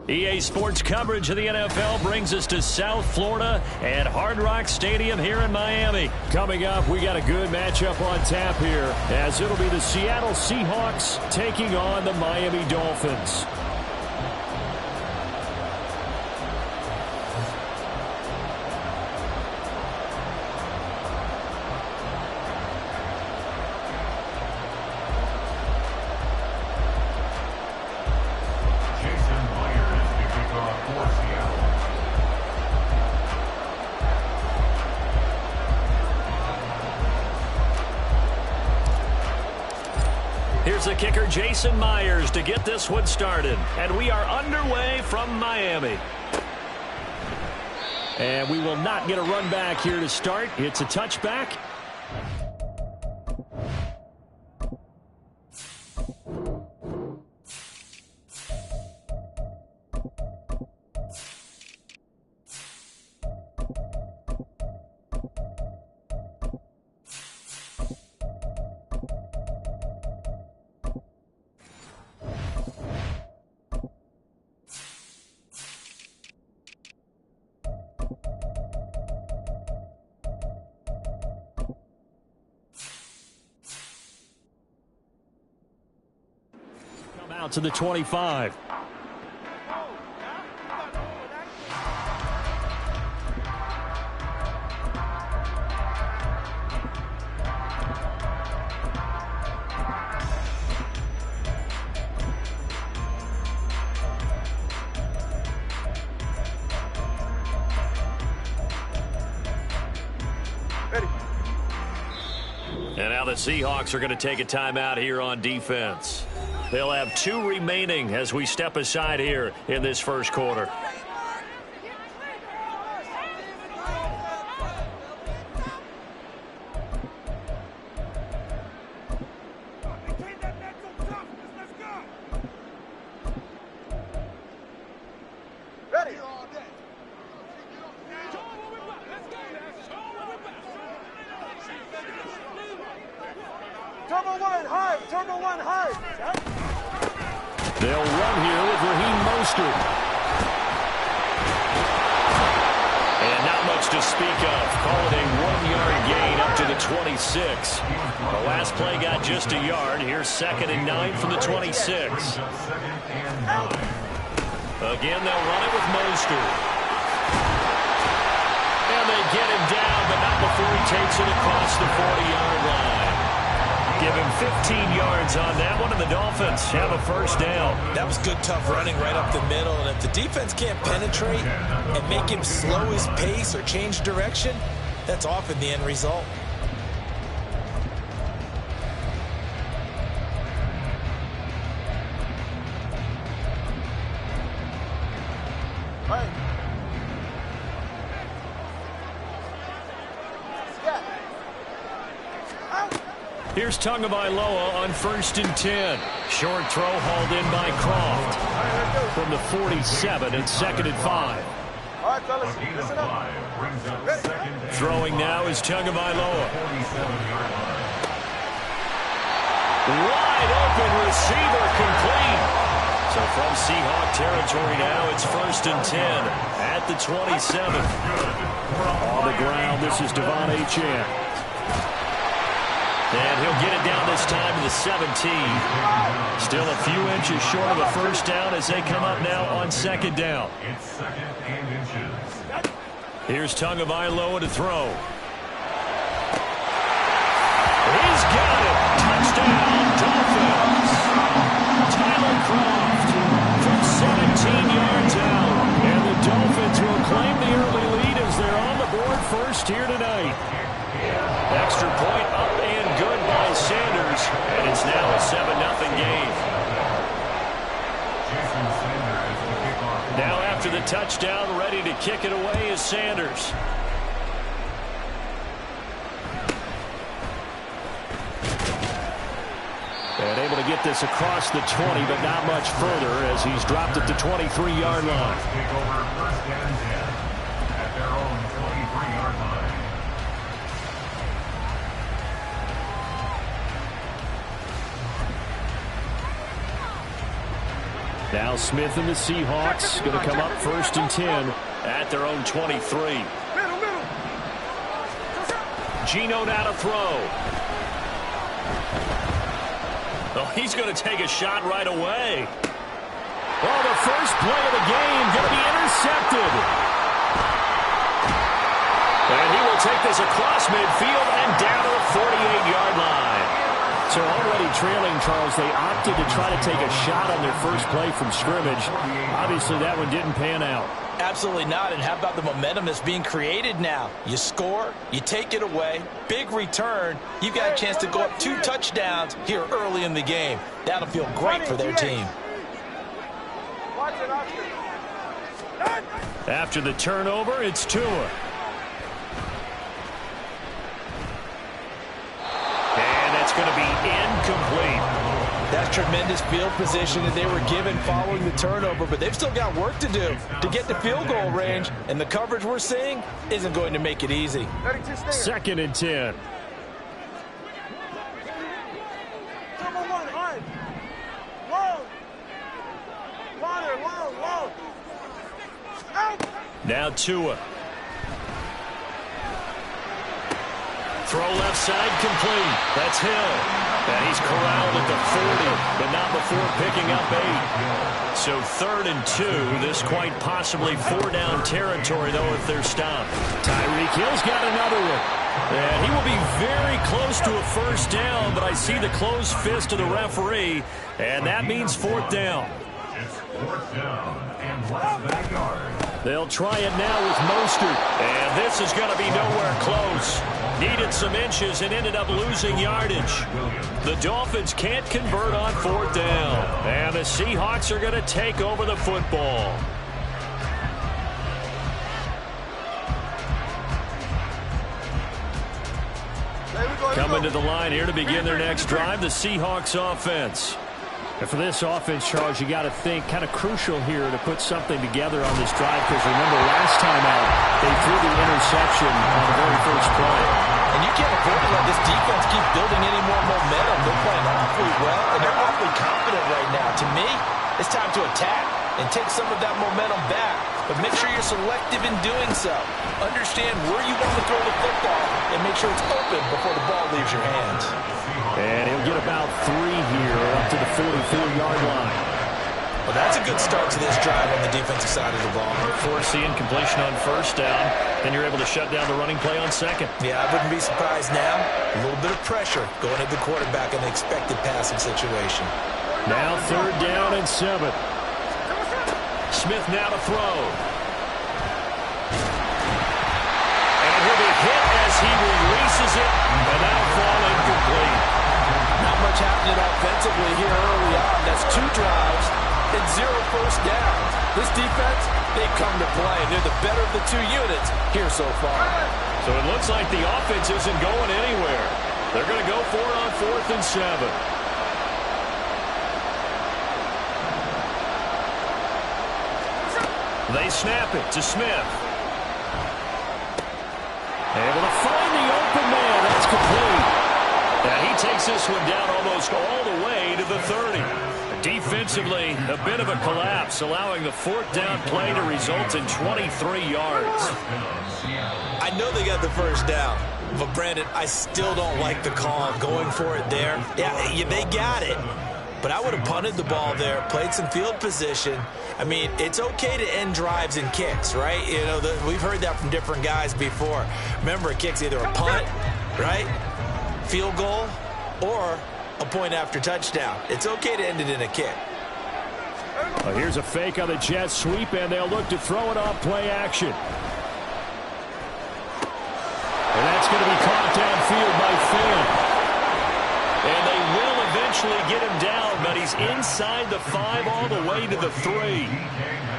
EA Sports coverage of the NFL brings us to South Florida at Hard Rock Stadium here in Miami. Coming up, we got a good matchup on tap here, as it'll be the Seattle Seahawks taking on the Miami Dolphins. Here's the kicker, Jason Myers, to get this one started. And we are underway from Miami. And we will not get a run back here to start. It's a touchback. Out to the 25. And now the Seahawks are going to take a timeout here on defense. They'll have 2 remaining as we step aside here in this first quarter. They'll run here with Raheem Mostert. And not much to speak of. Call it a 1-yard gain up to the 26. The last play got just a yard. Here's 2nd and 9 from the 26. Again, they'll run it with Mostert. And they get him down, but not before he takes it across the 40-yard line. Give him 15 yards on that one, and the Dolphins have a first down. That was good, tough running right up the middle. And if the defense can't penetrate and make him slow his pace or change direction, that's often the end result. Here's Tagovailoa on 1st and 10. Short throw hauled in by Croft. From the 47 and 2nd and 5. All right, fellas, listen up. Throwing now is Tagovailoa. Wide open receiver complete. So from Seahawk territory now, it's 1st and 10 at the 27. On the ground, this is Devon Achane. And he'll get it down this time to the 17. Still a few inches short of a first down as they come up now on 2nd down. Here's Tagovailoa to throw. He's got it. Touchdown, Dolphins. Tyler Croft from 17 yards out. And the Dolphins will claim the early lead as they're on the board first here tonight. Extra point up and good by Sanders, and it's now a 7-0 game. Now after the touchdown, ready to kick it away is Sanders. And able to get this across the 20, but not much further as he's dropped at the 23-yard line. Now Smith and the Seahawks going to come up 1st and 10 at their own 23. Geno now to throw. Oh, he's going to take a shot right away. Oh, the first play of the game going to be intercepted. And he will take this across midfield and down to the 48-yard line. So already trailing, Charles, they opted to try to take a shot on their first play from scrimmage. Obviously, that one didn't pan out. Absolutely not. And how about the momentum that's being created now? You score, you take it away, big return. You got a chance to go up 2 touchdowns here early in the game. That'll feel great for their team. After the turnover, it's Tua. And that's going to be incomplete. That's tremendous field position that they were given following the turnover, but they've still got work to do to get to field goal range, and the coverage we're seeing isn't going to make it easy. 2nd and 10. Now Tua. Throw left side complete. That's Hill. And he's corralled at the 40, but not before picking up 8. So 3rd and 2. This quite possibly 4-down territory, though, if they're stopped. Tyreek Hill's got another one. And he will be very close to a 1st down, but I see the closed fist of the referee, and that means 4th down. It's 4th down and less than yard. They'll try it now with Mostert. And this is going to be nowhere close. Needed some inches and ended up losing yardage. The Dolphins can't convert on 4th down. And the Seahawks are going to take over the football. Coming to the line here to begin their next drive, the Seahawks offense. And for this offense, Charles, you got to think kind of crucial here to put something together on this drive, because remember last time out they threw the interception on the very first play. And you can't afford to let this defense keep building any more momentum. They're playing awfully well, and they're awfully confident right now. To me, it's time to attack and take some of that momentum back. But make sure you're selective in doing so. Understand where you want to throw the football and make sure it's open before the ball leaves your hands. And he'll get about 3 here up to the 44-yard line. Well, that's a good start to this drive on the defensive side of the ball. Force the incompletion on 1st down, then you're able to shut down the running play on 2nd. Yeah, I wouldn't be surprised now. A little bit of pressure going at the quarterback in the expected passing situation. Now 3rd down and 7. Smith now to throw. And he'll be hit as he releases it, and that'll fall incomplete. Not much happening offensively here early on. That's 2 drives and 0 first downs. This defense, they've come to play, and they're the better of the 2 units here so far. So it looks like the offense isn't going anywhere. They're going to go for it on 4th and 7. They snap it to Smith. Able to find the open man. That's complete. And he takes this one down almost all the way to the 30. Defensively, a bit of a collapse, allowing the 4th down play to result in 23 yards. I know they got the 1st down, but Brandon, I still don't like the call going for it there. Yeah, they got it. But I would have punted the ball there, played some field position. I mean, it's okay to end drives and kicks, right? You know, we've heard that from different guys before. Remember, a kick's either a punt, right, field goal, or a point after touchdown. It's okay to end it in a kick. Well, here's a fake on the jet sweep, and they'll look to throw it off play action. And that's going to be caught downfield by Finn. And they will eventually get him down, but he's inside the 5 all the way to the 3.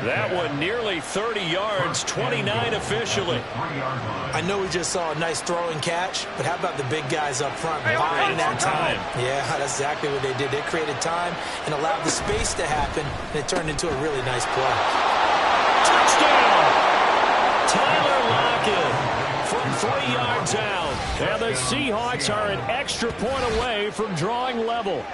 That one nearly 30 yards, 29 officially. I know we just saw a nice throwing catch, but how about the big guys up front buying that time? Yeah, that's exactly what they did. They created time and allowed the space to happen, and it turned into a really nice play. Touchdown! Tyler Lockett from 3 yards out. And the Seahawks are an extra point away from drawing level.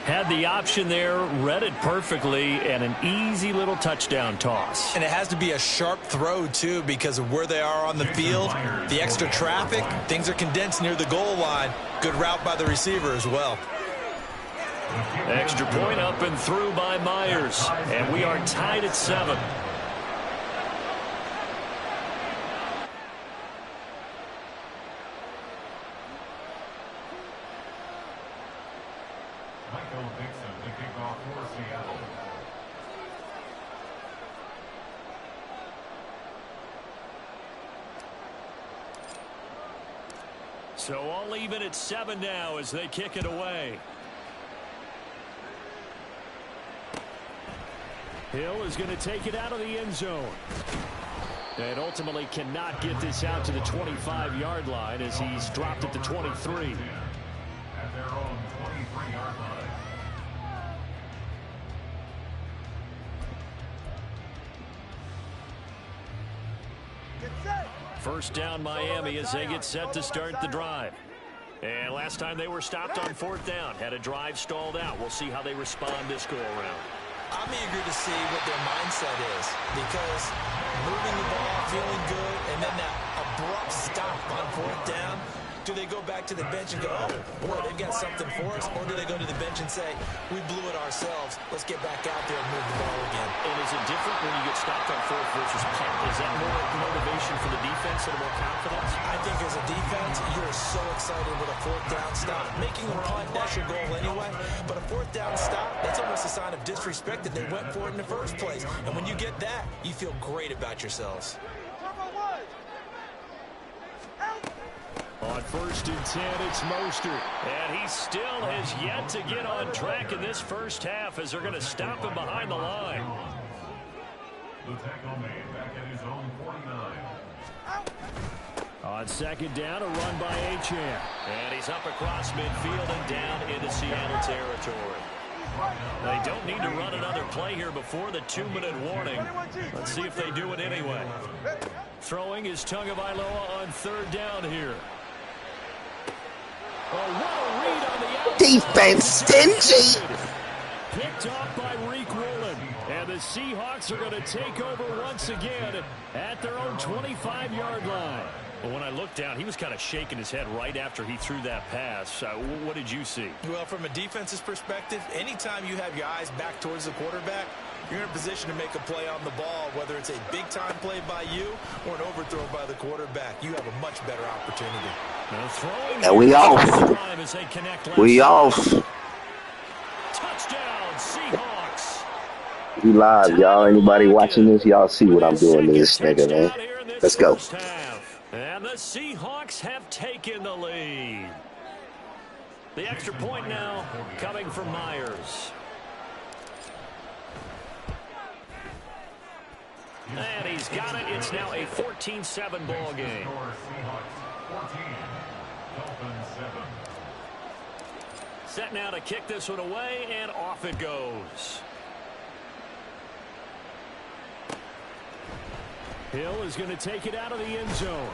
Had the option there, read it perfectly, and an easy little touchdown toss. And it has to be a sharp throw, too, because of where they are on the field, the extra traffic, things are condensed near the goal line. Good route by the receiver as well. Extra point up and through by Myers, and we are tied at 7. So all even at 7 now as they kick it away. Hill is going to take it out of the end zone. And ultimately cannot get this out to the 25-yard line as he's dropped at the 23. At their own 23-yard line. First down Miami as they get set to start the drive. And last time they were stopped on 4th down. Had a drive stalled out. We'll see how they respond this go-around. I'm eager to see what their mindset is, because moving the ball, feeling good, and then that abrupt stop on 4th down, do they go back to the bench and go, oh, boy, they've got something for us, or do they go to the bench and say, we blew it ourselves, let's get back out there and move the ball again? And is it different when you get stopped on 4th versus punt? Is that more motivation for the defense and more confidence? I think as a defense, you're so excited with a 4th down stop. Making a punt, that's your goal anyway. But a 4th down stop, that's almost a sign of disrespect that they went for it in the first place. And when you get that, you feel great about yourselves. On 1st and 10, it's Mostert. And he still has yet to get on track in this first half as they're going to stop him behind the line. The tackle made back at his own 49. On 2nd down, a run by Achane. And he's up across midfield and down into Seattle territory. They don't need to run another play here before the 2-minute warning. Let's see if they do it anyway. Throwing is Tagovailoa on 3rd down here. Oh, what a read on the outside. Defense stingy. Picked off by Reek Woolen. And the Seahawks are going to take over once again at their own 25-yard line. But when I looked down, he was kind of shaking his head right after he threw that pass. What did you see? Well, from a defense's perspective, anytime you have your eyes back towards the quarterback, you're in a position to make a play on the ball, whether it's a big-time play by you or an overthrow by the quarterback. You have a much better opportunity. And we off. We off. Touchdown, Seahawks. We live, y'all. Anybody watching this, y'all see what I'm doing to this nigga, man. Let's go. And the Seahawks have taken the lead. The extra point now coming from Myers. And he's got it. It's now a 14-7 ball game. Set now to kick this one away, and off it goes. Hill is going to take it out of the end zone.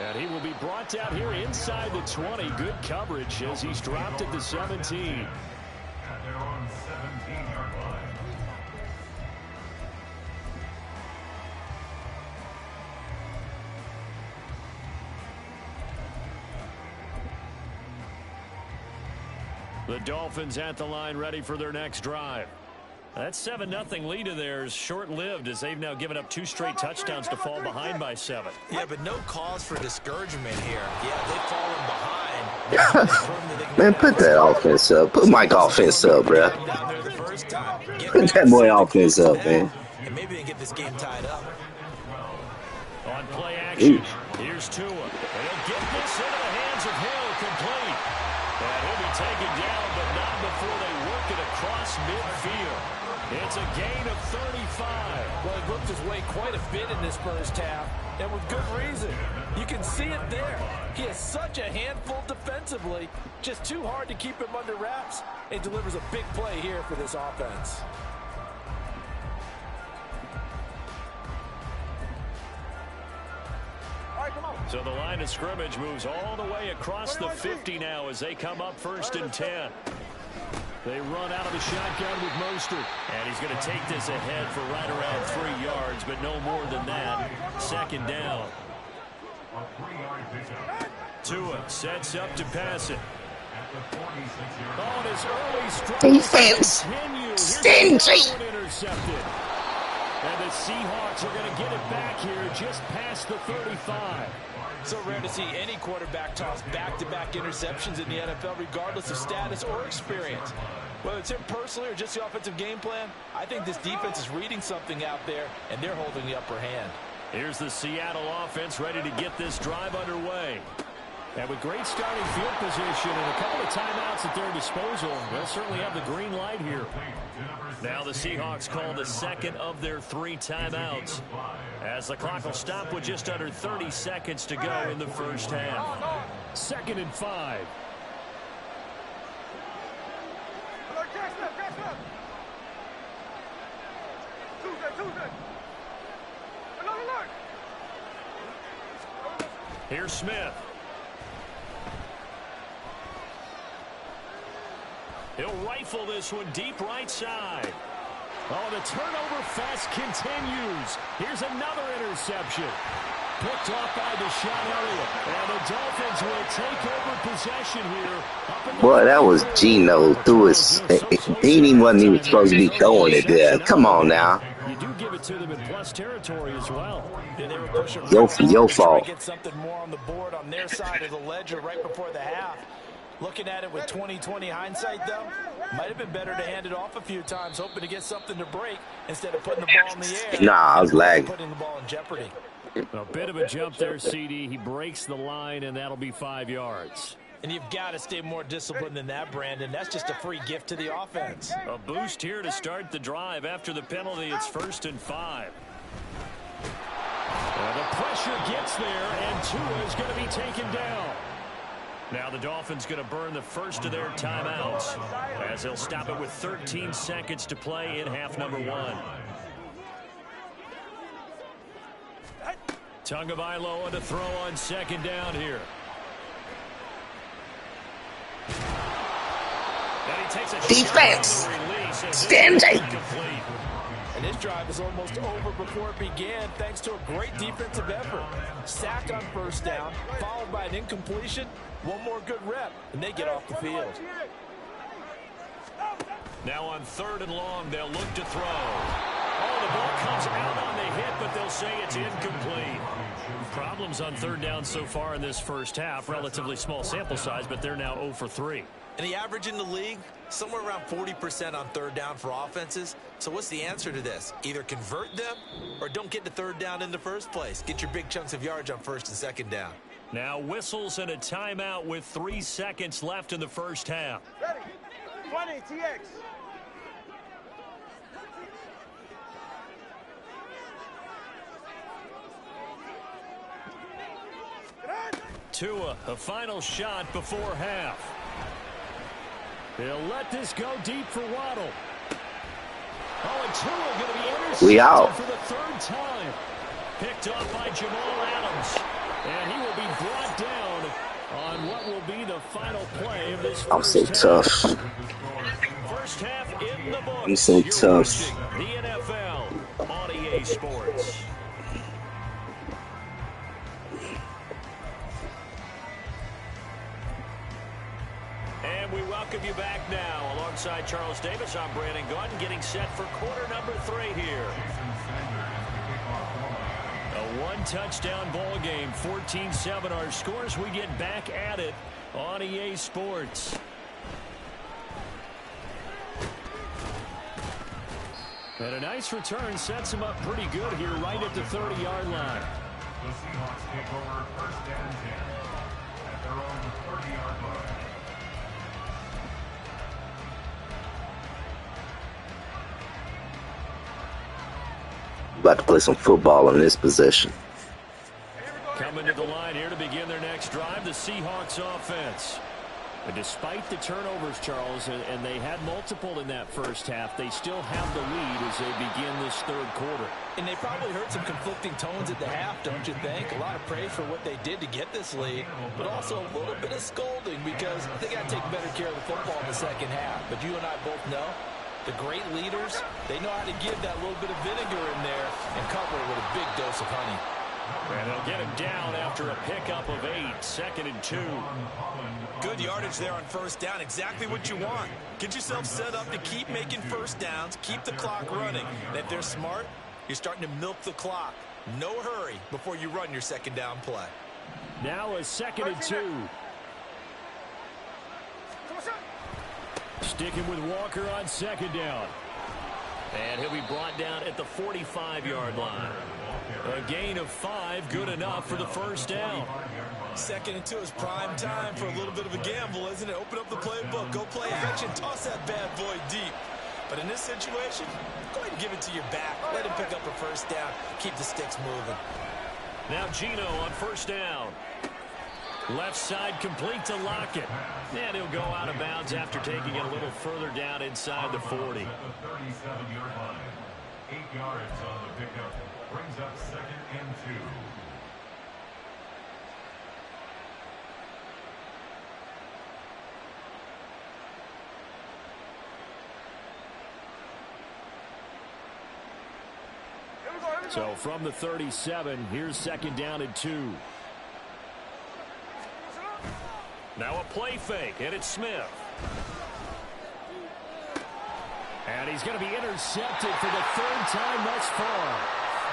And he will be brought down here inside the 20. Good coverage as he's dropped at the 17. At their own 17-yard line. The Dolphins at the line ready for their next drive. That 7-0 lead of theirs short-lived as they've now given up 2 straight touchdowns to fall behind by 7. Yeah, but no cause for discouragement here. Yeah, they've fallen behind. Man, put that offense up. Put Mike offense up, bro. Put that boy offense up, man. And maybe they get this game tied up. On play action, here's Tua. And he'll get this into the hands of Hill complete. And he'll be taken down, but not before they work it across midfield. It's a gain of 35. Well, he worked his way quite a bit in this first half, and with good reason. You can see it there. He is such a handful defensively, just too hard to keep him under wraps, and delivers a big play here for this offense. So the line of scrimmage moves all the way across the 50 now as they come up 1st and 10. They run out of the shotgun with Mostert. And he's going to take this ahead for right around 3 yards, but no more than that. Second down. Tua sets up to pass it. On his early strike. Defense. Stingy. Intercepted. And the Seahawks are going to get it back here just past the 35. So rare to see any quarterback toss back-to-back interceptions in the NFL, regardless of status or experience. Whether it's him personally or just the offensive game plan, I think this defense is reading something out there, and they're holding the upper hand. Here's the Seattle offense ready to get this drive underway. And with great starting field position and a couple of timeouts at their disposal, they'll certainly have the green light here. Now the Seahawks call the second of their 3 timeouts, as the clock will stop with just under 30 seconds to go in the first half. 2nd and 5. Here's Smith. He'll rifle this one deep right side. Oh, the turnover fest continues. Here's another interception. Picked off by Deshaun Elliott. And the Dolphins will take over possession here. Boy, that was Geno through his. He wasn't even supposed to be throwing it there. Come on now. You do give it to them in plus territory as well. Yeah, they were pushing Your fault. Get something more on the board on their side of the ledger right before the half. Looking at it with 20/20 hindsight, though, might have been better to hand it off a few times, hoping to get something to break instead of putting the ball in the air. Nah, I was lagging. Putting the ball in jeopardy. A bit of a jump there, CD. He breaks the line, and that'll be 5 yards. And you've got to stay more disciplined than that, Brandon. That's just a free gift to the offense. A boost here to start the drive. After the penalty, it's 1st and 5. The pressure gets there, and Tua is going to be taken down. Now the Dolphins going to burn the first of their timeouts, as they'll stop it with 13 seconds to play in half number 1. Tagovailoa to throw on 2nd down here. And he takes a defense. Standing. And this drive is almost over before it began, thanks to a great defensive effort. Sack on 1st down, followed by an incompletion. One more good rep, and they get off the field. Now on 3rd and long, they'll look to throw. Oh, the ball comes out on the hit, but they'll say it's incomplete. Problems on 3rd down so far in this first half. Relatively small sample size, but they're now 0 for 3. And the average in the league, somewhere around 40% on 3rd down for offenses. So what's the answer to this? Either convert them or don't get to 3rd down in the first place. Get your big chunks of yards on 1st and 2nd down. Now whistles and a timeout with 3 seconds left in the first half. Ready. 20, TX. Tua, a final shot before half. They'll let this go deep for Waddle. Oh, and Tua going to be intercepted We out. for the 3rd time. Picked off by Jamal Adams. And he will be brought down on what will be the final play of this I'm so first tough. half. First half in the books. I'm so You're tough. watching the NFL on EA Sports. And we welcome you back now. Alongside Charles Davis, I'm Brandon Gaudin, getting set for quarter number 3 here. A 1-touchdown ball game, 14-7 our scores. We get back at it on EA Sports. And a nice return sets him up pretty good here right at the 30-yard line. The Seahawks take over 1st and 10 at their own 30-yard line. About to play some football in this possession. Coming to the line here to begin their next drive, the Seahawks offense. And despite the turnovers, Charles, and they had multiple in that first half, they still have the lead as they begin this third quarter. And they probably heard some conflicting tones at the half, don't you think? A lot of praise for what they did to get this lead, but also a little bit of scolding because they got to take better care of the football in the second half. But you and I both know the great leaders, they know how to give that little bit of vinegar in there and cover it with a big dose of honey. And they'll get him down after a pickup of 8, 2nd and 2. Good yardage there on first down, exactly what you want. Get yourself set up to keep making first downs, keep the clock running. And if they're smart, you're starting to milk the clock. No hurry before you run your second down play. Now a 2nd and 2. Sticking with Walker on 2nd down. And he'll be brought down at the 45-yard line. A gain of 5, good enough for the first down. 2nd and 2 is prime time for a little bit of a gamble, isn't it? Open up the playbook, go play action, toss that bad boy deep. But in this situation, go ahead and give it to your back. Let him pick up a first down. Keep the sticks moving. Now Gino on first down. Left side complete to Lockett. And he'll go out of bounds after taking it a little further down inside the 40. The 37-yard line. 8 yards on the pickup. Brings up 2nd and 2. So from the 37, here's 2nd down and 2. Now a play fake, and it's Smith. And he's going to be intercepted for the 3rd time thus far.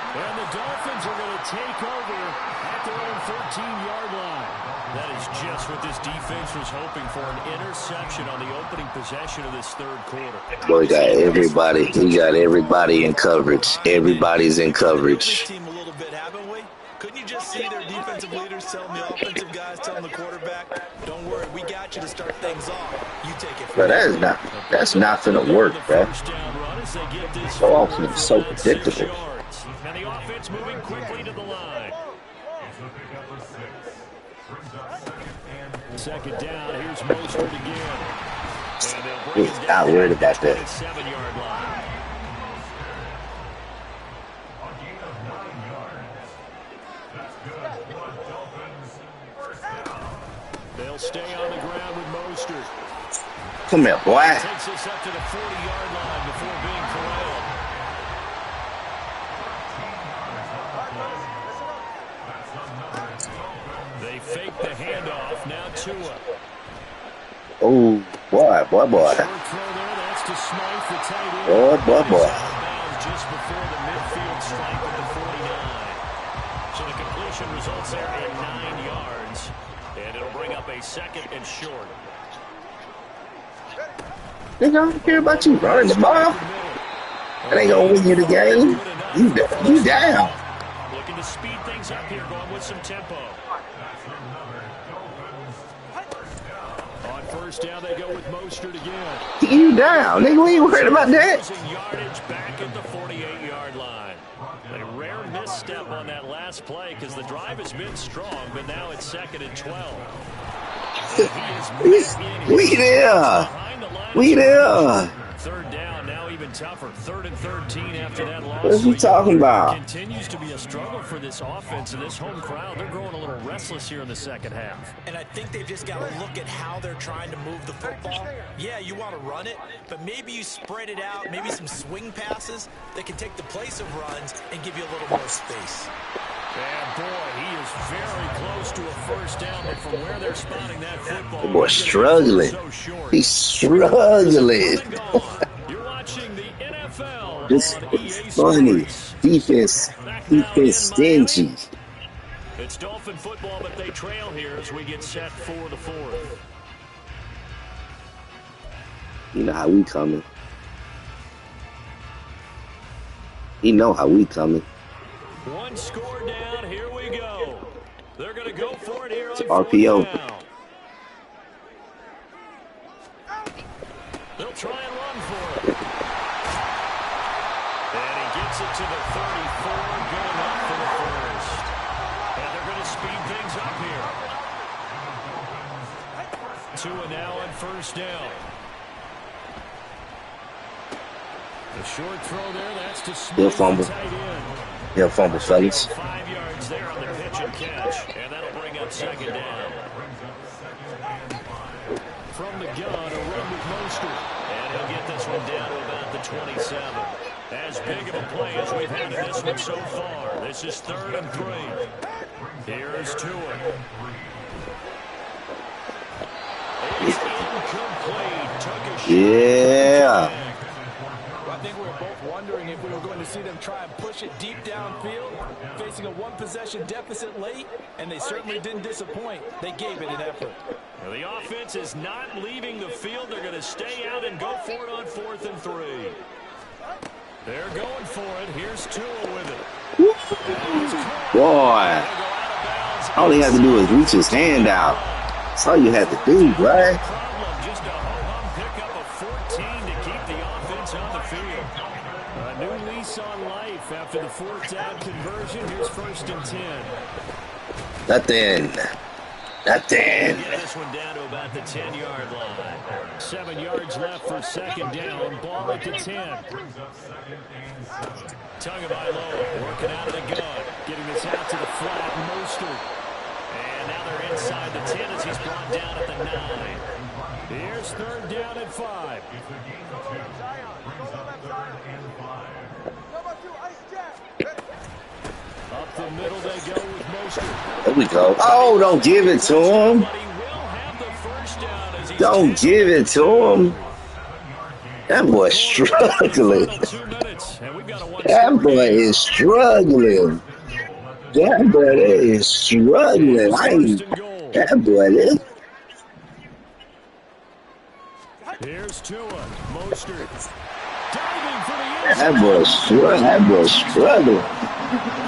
And the Dolphins are going to take over at their own 13-yard line. That is just what this defense was hoping for, an interception on the opening possession of this third quarter. Boy, got everybody. He got everybody in coverage. Everybody's in coverage. Team a little bit, haven't we? Couldn't you just see their defensive leaders telling the offensive guys, telling the quarterback, don't worry, we got you to start things off. You take it. But that's not going to work, bro. So often it's so predictable. And the offense moving quickly to the line. 2nd down, here's Mostert again. And they'll bring it Not down worried about that. 7-yard line. They'll stay on the ground with Mostert. Come here, boy. Takes us up to the 40-yard line before being corralled. They fake the handoff. Now Tua. Oh, boy. Short throw there. That's to Smythe, the tight end. Boy. Just before the midfield strike at the 49. So the completion results there in 9 yards. And it'll bring up a 2nd and short. Nigga, I don't care about you running the ball. That ain't gonna win you the game. You down. Looking to speed things up here, going with some tempo. On first down, they go with Mostert again. You down. Nigga, we ain't worried about that. Losing yardage back at the 48-yard line. A rare misstep on that last play because the drive has been strong, but now it's 2nd and 12. We there. We there. 3rd down, now even tougher. 3rd and 13 after that loss. What are you talking about? Continues to be a struggle for this offense and this home crowd. They're growing a little restless here in the second half. And I think they've just got to look at how they're trying to move the football. Yeah, you want to run it, but maybe you spread it out, maybe some swing passes that can take the place of runs and give you a little more space. And boy, he is very close to a first down, but from where they're spotting that football, The boy's struggling. He's struggling. You're watching the NFL This on is EA funny. Sports. Defense stingy. It's Dolphin football, but they trail here as we get set for the 4th. You know how we coming. You know how we coming. One score down, here we go. They're going to go for it here on RPO. 4th down. They'll try and run for it. And he gets it to the 34, good enough for the first. And they're going to speed things up here. Tua now on first down. The short throw there, that's to Smith. He'll fumble. Tight end. He'll fumble, fellas. 5 yards there on the pitch and catch, and that'll bring up second down. From the gun, a run with Mostert. And he'll get this one down to about the 27. As big of a play as we've had in this one so far. This is 3rd and 3. Here's Tua. It's incomplete. Took a shot. Yeah. I think we were both wondering if we were going to see them try and push it deep downfield, facing a one-possession deficit late, and they certainly didn't disappoint. They gave it an effort. Well, the offense is not leaving the field. They're going to stay out and go for it on 4th and 3. They're going for it. Here's Tua with it. Boy. All he had to do was reach his hand out. That's all you had to do, right? Just a ho-hum pickup of 14 to keep the offense on the field. A new lease on life after the 4th down conversion. Here's 1st and 10. Nothing. Get this one down to about the 10-yard line. 7 yards left for second down. Ball at the 10. Tagovailoa working out of the gun. Getting this out to the flat. Mostert. And now they're inside the 10 as he's brought down at the 9. Here's 3rd down and 5. Up the middle they go with Mostert. There we go. Oh, don't give it to him. Don't give it to him. That boy's struggling. That boy is struggling. That boy is struggling. That boy is. Here's Tua. Mostert. Diving for the That boy's struggling. That boy's struggling.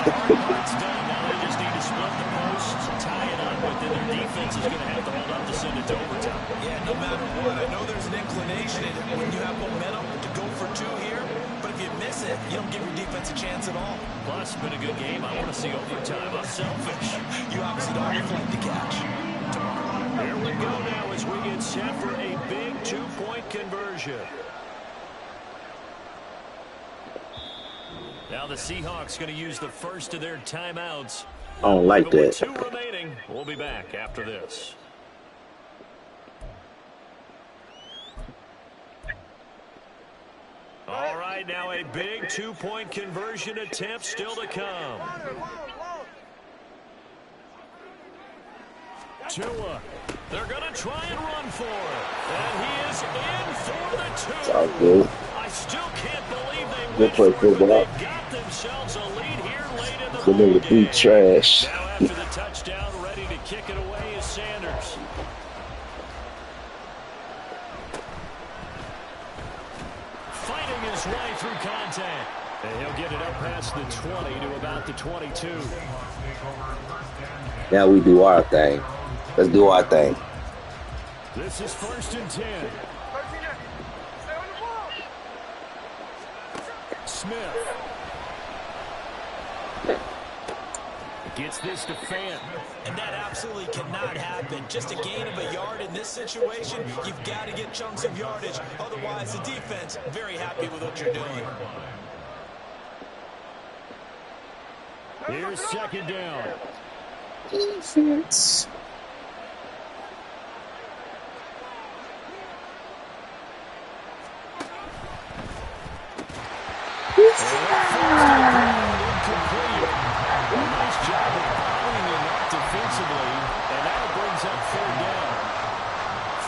It's done. Now they just need to split the posts, tie it up, but then their defense is going to have to hold up to send it to overtime. Yeah, no matter what, I know there's an inclination when you have momentum to go for 2 here, but if you miss it, you don't give your defense a chance at all. Plus, it's been a good game. I want to see overtime. I'm selfish. You obviously don't reflect the catch. Here we go now as we get set for a big 2-point conversion. Now the Seahawks going to use the first of their timeouts. I don't like But with that. 2 remaining, we'll be back after this. All right, now a big 2-point conversion attempt still to come. Tua, they're going to try and run for it. And he is in for the 2. It's all good. I still can't believe they Good play, football. got themselves a lead here late in the Good nigga ball beat game. trash. Now after the touchdown, ready to kick it away is Sanders. Fighting his way through contact. And he'll get it up past the 20 to about the 22. Now we do our thing. Let's do our thing. This is 1st and 10. Smith. Gets this to Fant. And that absolutely cannot happen. Just a gain of a yard in this situation, you've got to get chunks of yardage. Otherwise, the defense, very happy with what you're doing. Here's 2nd down. Defense. Nice job of bottling him up defensively, and now it brings up 3rd down.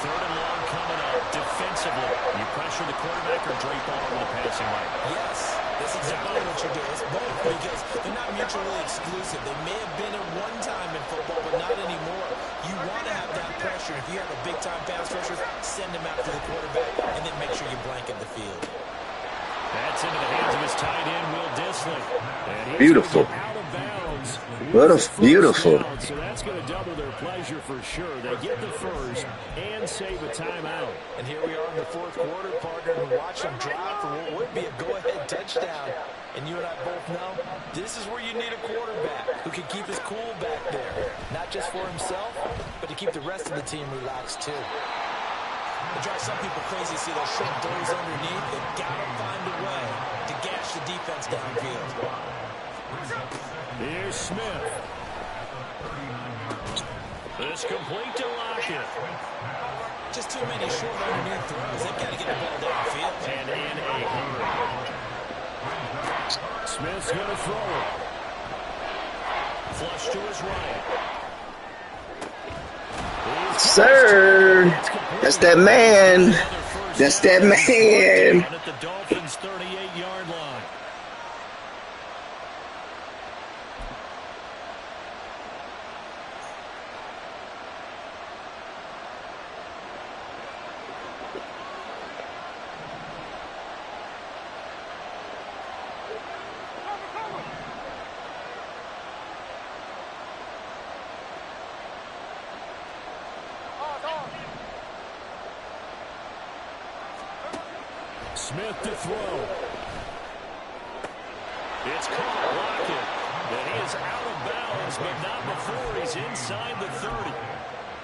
3rd and long coming up defensively. You pressure the quarterback or drape all over the passing lane. Yes, that's exactly what you're doing. It's both because they're not mutually exclusive. They may have been at one time in football, but not anymore. You want to have that pressure. If you have a big-time pass rusher, send him after the quarterback, and then make sure you blanket the field. That's into the hands of his tight end, Will Disley. And he's Beautiful. out of bounds. What a First beautiful. down, so that's going to double their pleasure for sure. They get the first and save a timeout. And here we are in the fourth quarter, partner, and watch them drive for what would be a go-ahead touchdown. And you and I both know this is where you need a quarterback who can keep his cool back there. Not just for himself, but to keep the rest of the team relaxed too. It drives some people crazy to see those short throws underneath. They've got to find a way to gash the defense downfield. Here's Smith. It's complete to Lockett. Just too many short underneath throws. They've got to get the ball downfield. And in a hurry. Smith's going to throw it. Flush to his right. Sir, that's that man. That's that man. At the Dolphins' 38-yard line. Smith to throw. It's caught. Lockett. And he is out of bounds, but not before he's inside the 30.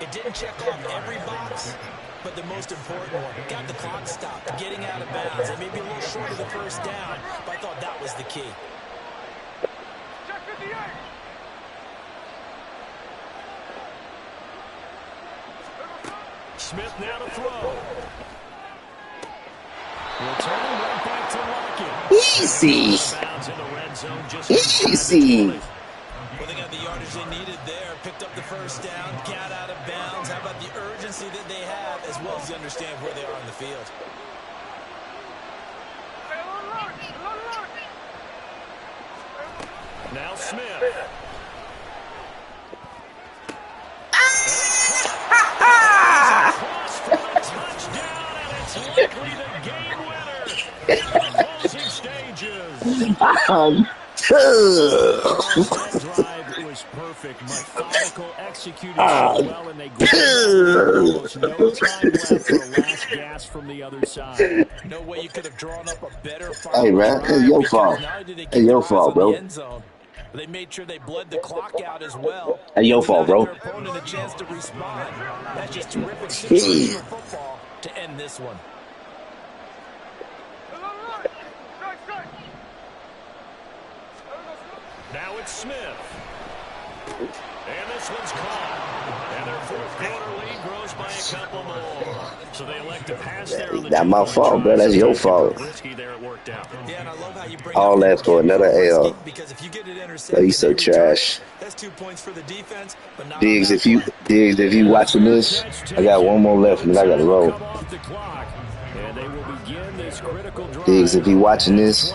It didn't check off every box, but the most important one. Got the clock stopped, getting out of bounds. It may be a little short of the first down, but I thought that was the key. Check 58. Smith now to throw. Returning right back to Lockett. Easy. Bounds in the red zone just Easy. Well, they got the yardage they needed there. Picked up the first down, got out of bounds. How about the urgency that they have, as well as they understand where they are on the field? Now Smith. Cross for the touchdown, and it's likely the game winner. Closing stages. That drive was perfect, methodical, executed so well, and they grabbed almost no time left for a last gasp from the other side. No way you could have drawn up a better final Hey, man, drive it's your because fault. not only did they It's keep your their eyes fault, on bro. the end zone, but they made sure they bled the clock out as well. It's your They fault, denied bro. their opponent a chance to respond. That's just terrific situational football to end this one. Now it's Smith. And this one's caught. And their fourth quarter lead grows by a couple more. So they elect to pass there on the Not my fault, bro. That's your fault. Risky there, it worked out. Yeah, and I love how you bring All up that for another L. because if you get it Bro, intercepted, you so trash. that's 2 points for the defense, but not Diggs, on if that you play. watching this, I got one more left and I gotta roll. Come off the clock, and they will begin this critical drive. Diggs, if you watching this,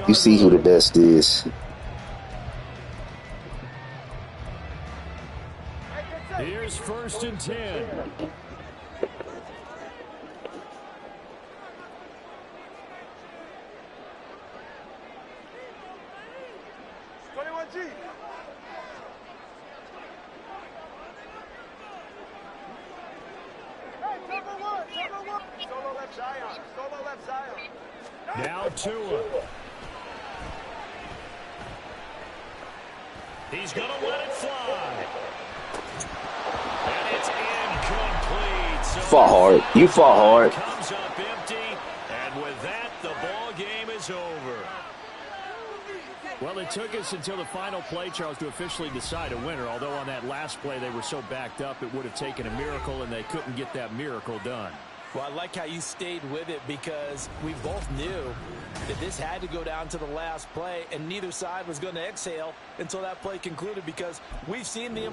you see who the best is. Here's 1st and 10. G. Hey, cover one. Solo left Zion. Now Tua. He's going to let it fly. And it's incomplete. So Fought hard. You fought hard. comes up empty, and with that, the ball game is over. Well, it took us until the final play, Charles, to officially decide a winner. Although on that last play they were so backed up, it would have taken a miracle, and they couldn't get that miracle done. Well, I like how you stayed with it because we both knew that this had to go down to the last play, and neither side was going to exhale until that play concluded because we've seen the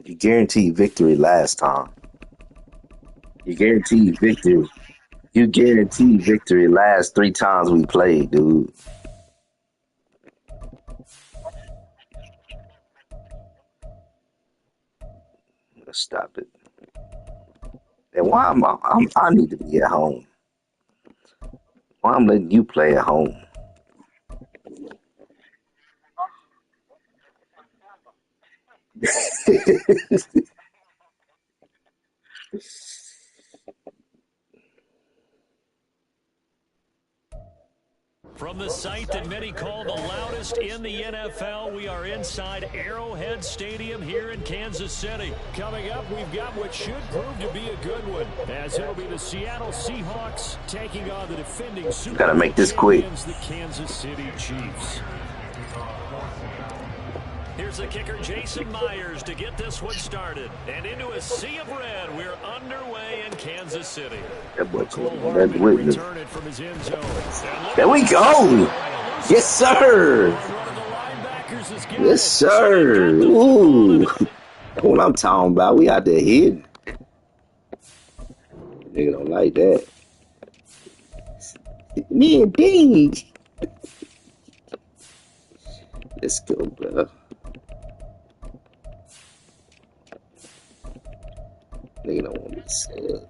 You guaranteed victory last time. You guaranteed victory. You guaranteed victory last 3 times we played, dude. Let's stop it. And why I need to be at home. Why I'm letting you play at home? From the site that many call the loudest in the NFL, we are inside Arrowhead Stadium here in Kansas City. Coming up, we've got what should prove to be a good one, as it'll be the Seattle Seahawks taking on the defending Super Gotta Bowl make this quick. champions, the Kansas City Chiefs. Here's the kicker, Jason Myers, to get this one started. And into a sea of red, we're underway in Kansas City. That boy Cole told me Hartman that to with me. return it from his end zone. There we go. Yes, sir. One of the linebackers has got Yes, it. sir. Ooh. That's what I'm talking about. We out there hitting. Nigga don't like that. Me and Dean. Let's go, bro. Nigga don't want me to say it.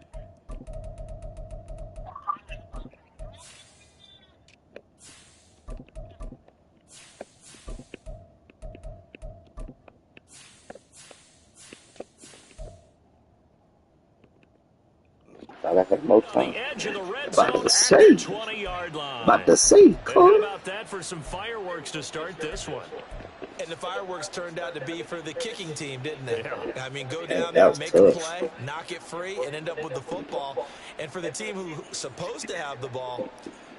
Thought I had more time. The edge of the red About zone to at say. the 20-yard line. About to say, And how Cole. about that for some fireworks to start this one? And the fireworks turned out to be for the kicking team, didn't they? Yeah. I mean, go Man, down that there, was make tough. a play, knock it free, and end up with the football. And for the team who's supposed to have the ball,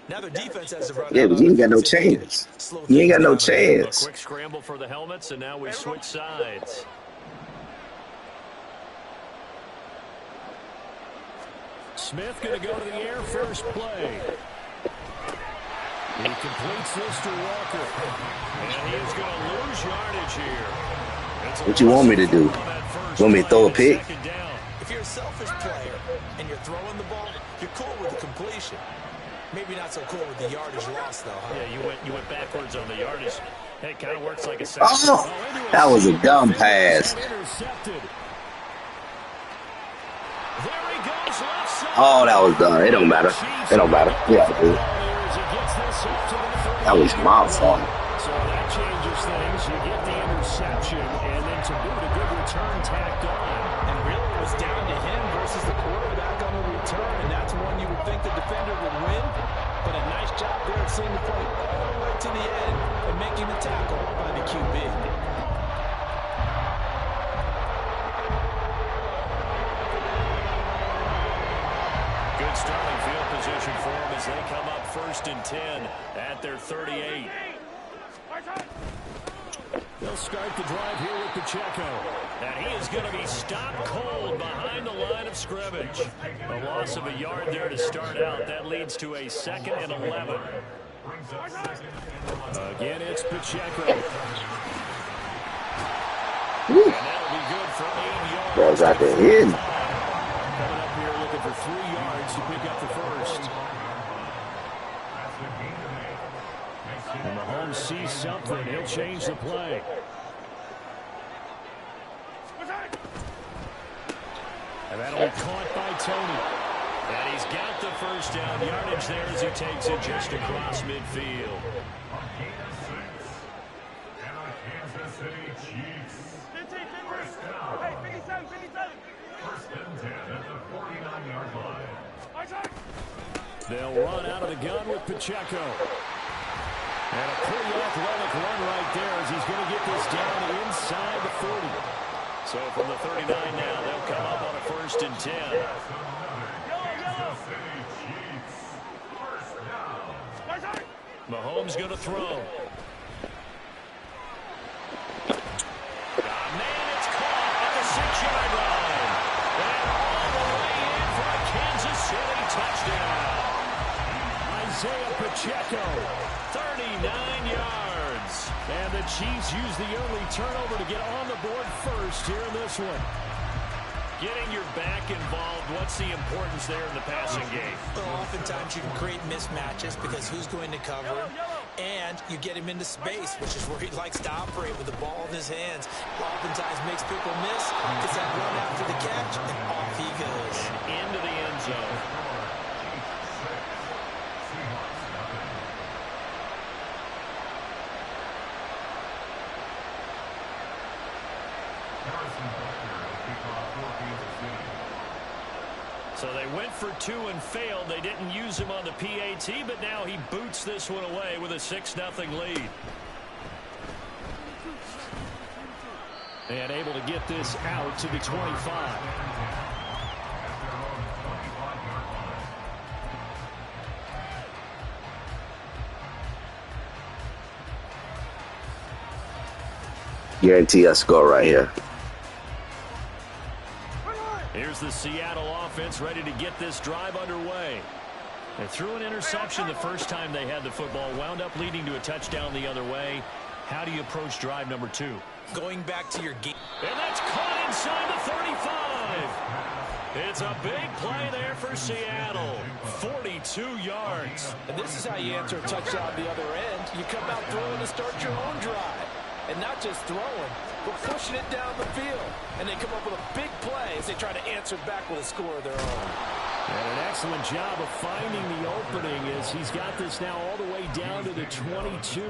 now their defense has to run Yeah, out but on you ain't got no defense if they can chance. slow You ain't things got no down a bit. A chance. quick scramble for the helmets, and now we switch sides. Smith going to go to the air first play. He completes this to Walker. And he is going to lose yardage here. It's a What you want me to do? loss on that first Want me to play, throw a and pick? second down. If you're a selfish player and you're throwing the ball, you're cool with the completion. Maybe not so cool with the yardage loss, though, huh? Yeah, you went backwards on the yardage. Hey, it kind of works like a sack. Oh, that was a dumb pass. Intercepted. There he goes, left side. Oh, that was dumb. It don't matter. It don't matter. Yeah, dude. As he gets this up to the 30. That was my fault. So that changes things. You get the interception, and then to boot, a good return tacked on. And really, it was down to him versus the quarterback on the return, and that's one you would think the defender would win. But a nice job there of seeing the play all the way to the end and making the tackle by the QB. Good starting field position for them as they come up 1st and 10 at their 38. They'll start the drive here with Pacheco. And he is going to be stopped cold behind the line of scrimmage. A loss of a yard there to start out. That leads to a 2nd and 11. Again, it's Pacheco. Woo. And that'll be good for 8 yards. That was out there hitting. Coming up here looking for 3 yards to pick up the first. And Mahomes sees something. He'll change the play. And that'll be caught by Tony. And he's got the first down yardage there as he takes it just across midfield. Kansas City Chiefs. 15, 15. Hey, 57, 57. First and 10 at the 49-yard line. They'll run out of the gun with Pacheco. And a pretty athletic run right there as he's going to get this down inside the 40. So from the 39 now, they'll come up on a 1st and 10. Kansas City Chiefs. First down. Mahomes going to throw. Man, it's caught at the 6-yard line. And all the way in for a Kansas City touchdown. Isaiah Pacheco. 39 yards. And the Chiefs use the early turnover to get on the board first here in this one. Getting your back involved, what's the importance there in the passing game? Well, oftentimes you can create mismatches because who's going to cover him, and you get him into space, which is where he likes to operate with the ball in his hands. Oftentimes makes people miss, gets that run after the catch, and off he goes. And into the end zone. So they went for two and failed. They didn't use him on the PAT, but now he boots this one away with a 6-0 lead. And able to get this out to the 25. Guarantee a score right here. Here's the Seattle offense ready to get this drive underway. They threw an interception the first time they had the football, wound up leading to a touchdown the other way. How do you approach drive number 2? Going back to your game. And that's caught inside the 35. It's a big play there for Seattle. 42 yards. And this is how you answer a touchdown the other end. You come out throwing to start your own drive. And not just throwing, but pushing it down the field. And they come up with a big play as they try to answer back with a score of their own. And an excellent job of finding the opening as he's got this now all the way down to the 22.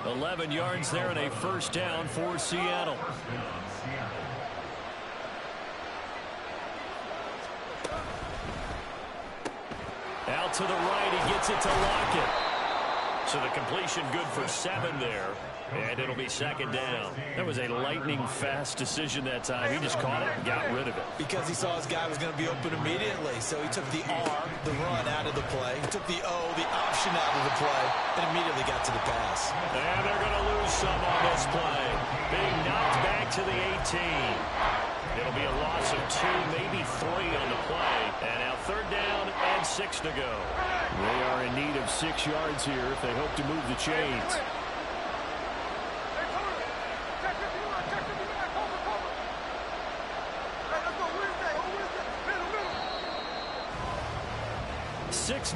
11 yards there and a first down for Seattle. Out to the right, he gets it to Lockett. So the completion good for 7 there. And it'll be second down. That was a lightning-fast decision that time. He just caught it and got rid of it. Because he saw his guy was going to be open immediately. So he took the R, the run, out of the play. He took the O, the option out of the play, and immediately got to the pass. And they're going to lose some on this play. Being knocked back to the 18. It'll be a loss of 2, maybe 3 on the play. And now third down and 6 to go. They are in need of 6 yards here if they hope to move the chains.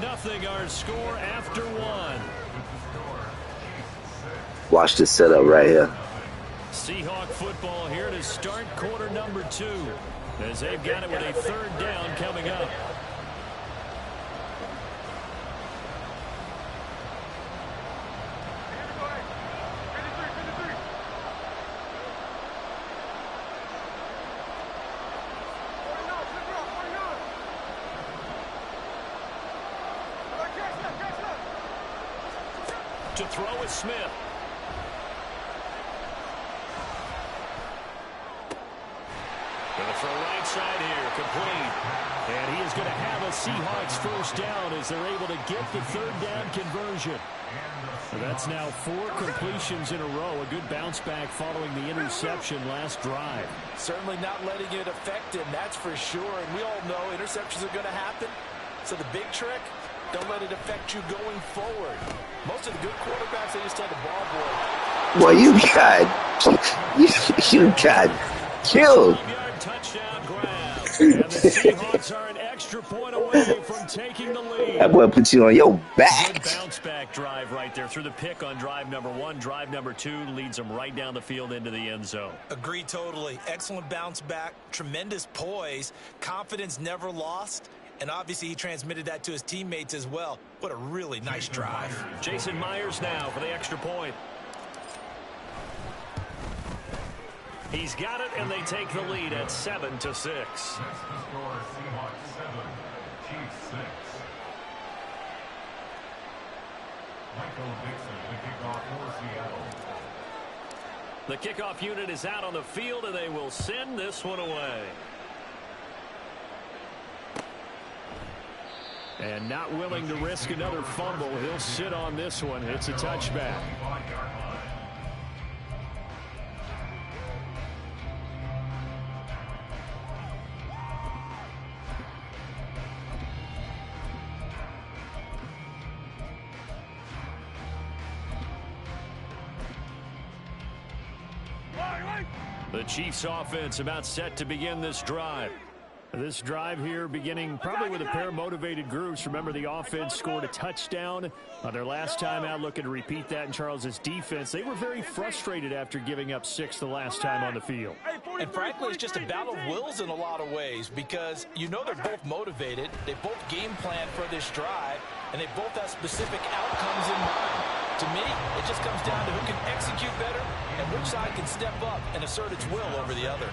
Nothing our score after 1. Watch this setup right here. Seahawk football here to start quarter number 2 as they've got it with a third down coming up. To throw is Smith. Going to throw right side here, complete. And he is going to have a Seahawks first down as they're able to get the third down conversion. So that's now 4 completions in a row. A good bounce back following the interception last drive. Certainly not letting it affect him, that's for sure. And we all know interceptions are going to happen. So the big trick, don't let it affect you going forward. Most of the good quarterbacks, they just tell the ball boy. Well, you got killed. Touchdown grab. And the Seahawks are an extra point away from taking the lead. That boy put you on your back. Good bounce back drive right there through the pick on drive number 1. Drive number 2 leads them right down the field into the end zone. Agree totally. Excellent bounce back. Tremendous poise. Confidence never lost. And obviously he transmitted that to his teammates as well. What a really nice drive. Jason Myers now for the extra point. He's got it, and they take the lead at 7-6. That's the score. Seahawks 7, Chiefs 6. Michael Dixon, the kickoff for Seattle. The kickoff unit is out on the field, and they will send this one away. And not willing to risk another fumble. He'll sit on this one. It's a touchback. The Chiefs offense about set to begin this drive. This drive here beginning probably with a pair of motivated groups. Remember, the offense scored a touchdown on their last time out, looking to repeat that in Charles's defense. They were very frustrated after giving up 6 the last time on the field. And frankly, it's just a battle of wills in a lot of ways because you know they're both motivated. They both game plan for this drive, and they both have specific outcomes in mind. To me, it just comes down to who can execute better and which side can step up and assert its will over the other.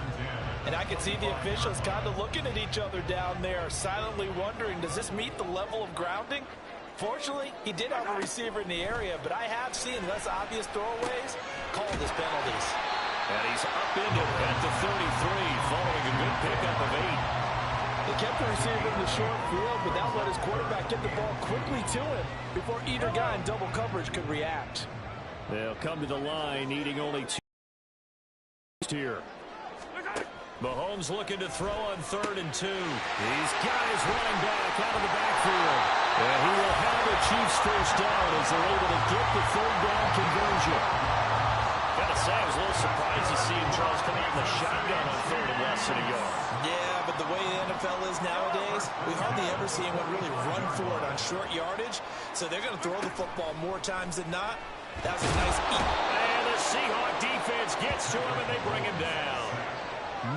And I can see the officials kind of looking at each other down there, silently wondering, does this meet the level of grounding? Fortunately, he did have a receiver in the area, but I have seen less obvious throwaways called as penalties. And he's up into it at the 33, following a good pickup of 8. They kept the receiver in the short field, but that let his quarterback get the ball quickly to him before either guy in double coverage could react. They'll come to the line, needing only 2 here. Mahomes looking to throw on 3rd and 2. He's got his running back out of the backfield. And he will have the Chiefs first down as they're able to get the 3rd down conversion. Gotta say, I was a little surprised to see him, Charles, coming out in the shotgun on 3rd and less than a yard. Yeah, but the way the NFL is nowadays, we hardly ever see anyone really run for it on short yardage. So they're going to throw the football more times than not. That was a nice eat. And the Seahawk defense gets to him, and they bring him down.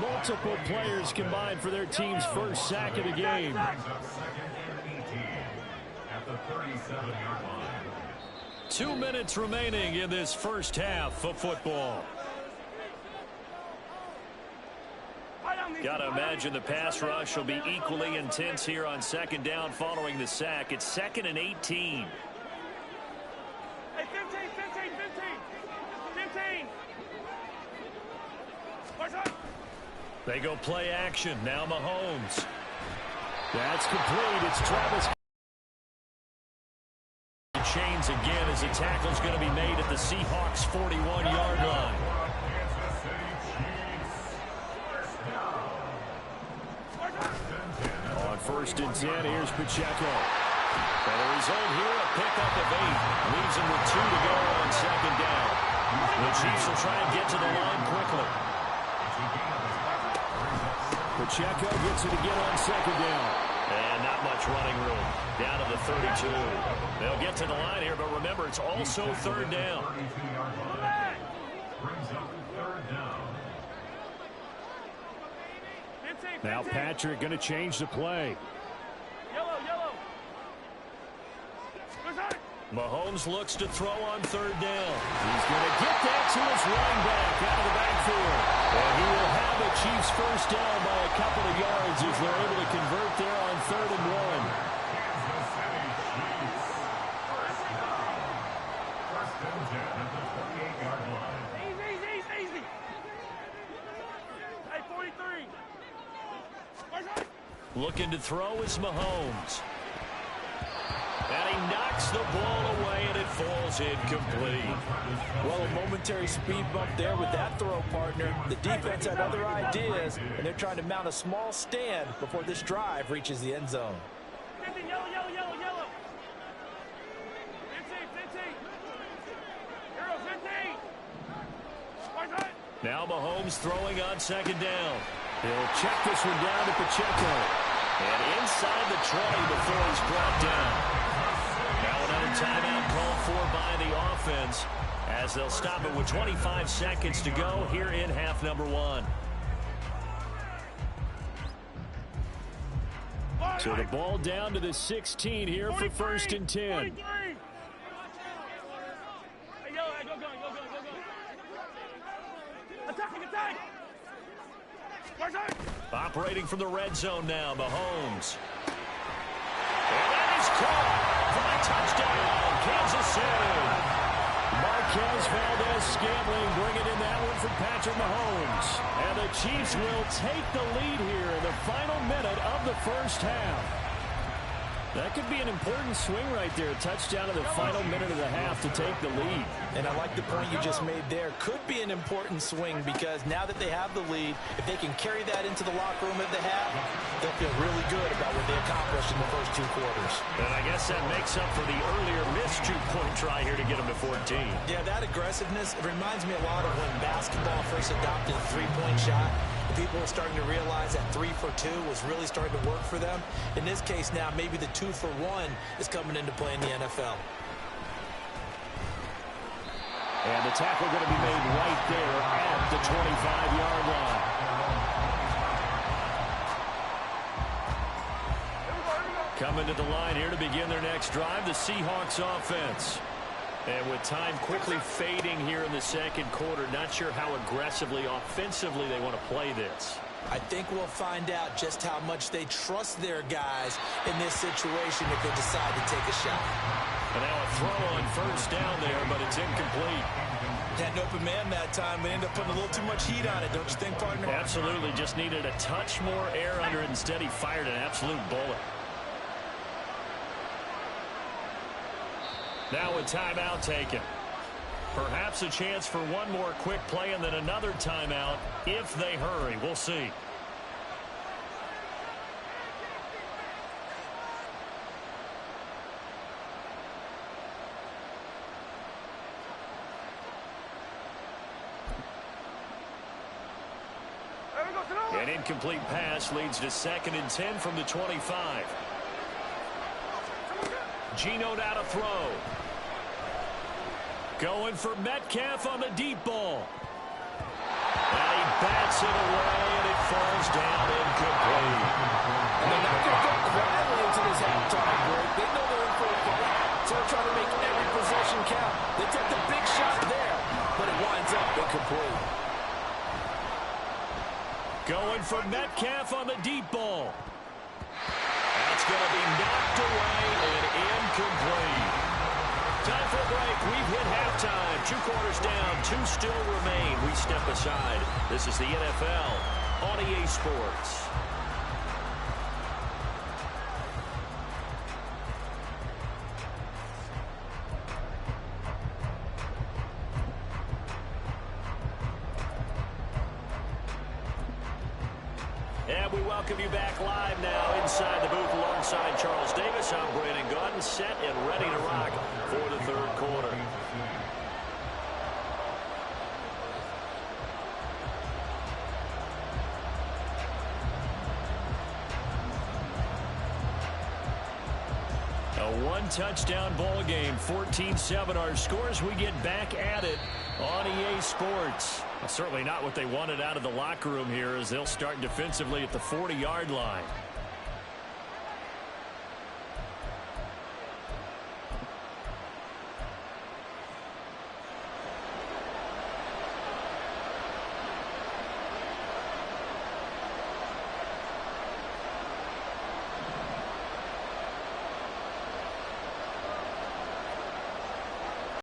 Multiple players combined for their team's first sack of the game. At the 37-yard line. 2 minutes remaining in this first half of football. Got to imagine the pass rush will be equally intense here on 2nd down following the sack. It's 2nd and 18. Hey, 15. Watch out. They go play action. Now Mahomes. That's complete. It's Travis. Chains again as the tackle's going to be made at the Seahawks' 41-yard line. On 1st and 10, here's Pacheco. And the result here, a pickup of 8. Leaves him with 2 to go on 2nd down. The Chiefs will try and get to the line quickly. Pacheco gets it again on 2nd down. And not much running room. Down to the 32. They'll get to the line here, but remember, it's also 3rd down. Now Patrick going to change the play. Yellow. Mahomes looks to throw on 3rd down. He's going to get that to his running back out of the backfield. And he will have the Chiefs first down by a couple of yards as they're able to convert there on 3rd and 1. Easy. Hey, 43. Looking to throw is Mahomes. And he knocks the ball away, and it falls incomplete. Well, a momentary speed bump there with that throw, partner. The defense had other ideas, and they're trying to mount a small stand before this drive reaches the end zone. 15, yellow. 15. Hero, 15. Watch out. Now Mahomes throwing on 2nd down. He'll check this one down to Pacheco. And inside the 20 before he's brought down. Now another timeout called for by the offense as they'll stop it with 25 seconds to go here in half number 1. So the ball down to the 16 here for 1st and 10. 43. Hey, go. Attack. Watch out. Operating from the red zone now, Mahomes. And that is caught for a touchdown, Kansas City. Marquez Valdez-Scantling bringing in that one from Patrick Mahomes. And the Chiefs will take the lead here in the final minute of the first half. That could be an important swing right there. Touchdown in the final minute of the half to take the lead. And I like the point you just made there. Could be an important swing because now that they have the lead, if they can carry that into the locker room at the half, they'll feel really good about what they accomplished in the first 2 quarters. And I guess that makes up for the earlier missed Nice two-point try here to get him to 14. Yeah, that aggressiveness, it reminds me a lot of when basketball first adopted a three-point shot. And people were starting to realize that 3 for 2 was really starting to work for them. In this case now, maybe the 2 for 1 is coming into play in the NFL. And the tackle going to be made right there at the 25-yard line. Coming to the line here to begin their next drive, the Seahawks offense. And with time quickly fading here in the second quarter, not sure how aggressively, offensively they want to play this. I think we'll find out just how much they trust their guys in this situation if they decide to take a shot. And now a throw on first down there, but it's incomplete. Had an open man that time, but ended up putting a little too much heat on it, don't you think, partner? Absolutely, just needed a touch more air under it. Instead, he fired an absolute bullet. Now a timeout taken. Perhaps a chance for one more quick play and then another timeout if they hurry. We'll see. An incomplete pass leads to 2nd and 10 from the 25. Geno now to throw. Going for Metcalf on the deep ball. And he bats it away, and it falls down incomplete. And they're not going to go quietly into this halftime break. They know they're in for a fight, so they're trying to make every possession count. They took the big shot there, but it winds up incomplete. Going for Metcalf on the deep ball. That's going to be knocked away and incomplete. Time for a break. We've hit halftime. 2 quarters down. 2 still remain. We step aside. This is the NFL on EA Sports. And we welcome you back live now inside the booth alongside Charles Davis. I'm Brandon Gaudin, set and ready to rock for the third quarter. A one-touchdown ball game, 14-7 our scores. We get back at it on EA Sports. Well, certainly not what they wanted out of the locker room here as they'll start defensively at the 40-yard line.